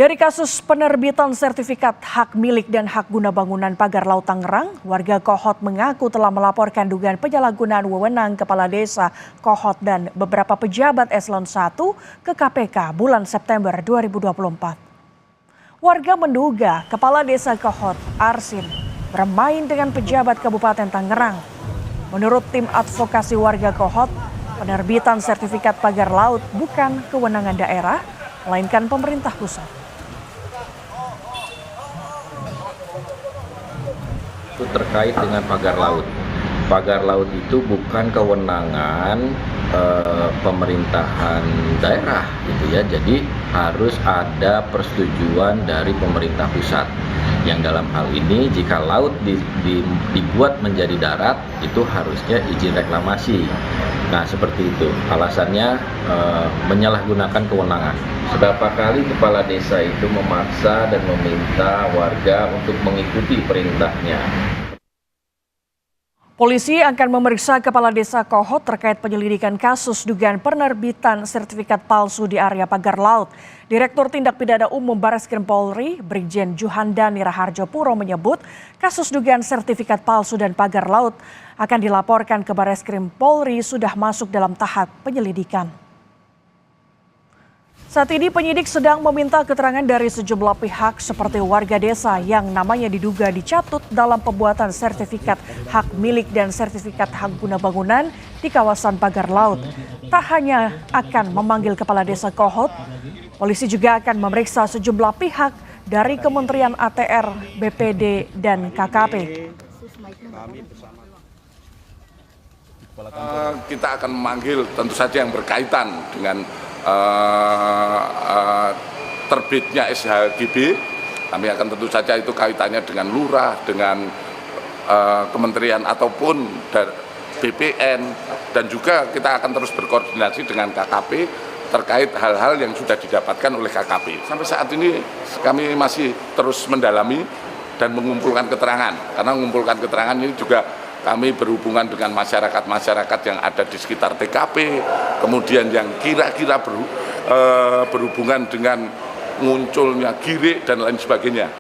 Dari kasus penerbitan sertifikat hak milik dan hak guna bangunan Pagar Laut Tangerang, warga Kohot mengaku telah melaporkan dugaan penyalahgunaan wewenang Kepala Desa Kohot dan beberapa pejabat Eselon 1 ke KPK bulan September 2024. Warga menduga Kepala Desa Kohot, Arsin, bermain dengan pejabat Kabupaten Tangerang. Menurut tim advokasi warga Kohot, penerbitan sertifikat pagar laut bukan kewenangan daerah, melainkan pemerintah pusat. Itu terkait dengan pagar laut. Pagar laut itu bukan kewenangan pemerintahan daerah, gitu ya. Jadi harus ada persetujuan dari pemerintah pusat. Yang dalam hal ini jika laut dibuat menjadi darat itu harusnya izin reklamasi. Nah seperti itu alasannya menyalahgunakan kewenangan. Seberapa kali kepala desa itu memaksa dan meminta warga untuk mengikuti perintahnya. Polisi akan memeriksa Kepala Desa Kohot terkait penyelidikan kasus dugaan penerbitan sertifikat palsu di area pagar laut. Direktur Tindak Pidana Umum Barreskrim Polri, Brigjen Juhandani Raharjo Puro menyebut kasus dugaan sertifikat palsu dan pagar laut akan dilaporkan ke Barreskrim Polri sudah masuk dalam tahap penyelidikan. Saat ini penyidik sedang meminta keterangan dari sejumlah pihak seperti warga desa yang namanya diduga dicatut dalam pembuatan sertifikat hak milik dan sertifikat hak guna bangunan di kawasan pagar laut. Tak hanya akan memanggil Kepala Desa Kohot, polisi juga akan memeriksa sejumlah pihak dari Kementerian ATR, BPD, dan KKP. Kita akan memanggil tentu saja yang berkaitan dengan terbitnya SHGB. Kami akan tentu saja itu kaitannya dengan lurah, dengan kementerian ataupun BPN, dan juga kita akan terus berkoordinasi dengan KKP terkait hal-hal yang sudah didapatkan oleh KKP. Sampai saat ini kami masih terus mendalami dan mengumpulkan keterangan, karena mengumpulkan keterangan ini juga kami berhubungan dengan masyarakat-masyarakat yang ada di sekitar TKP, kemudian yang kira-kira berhubungan dengan munculnya girik dan lain sebagainya.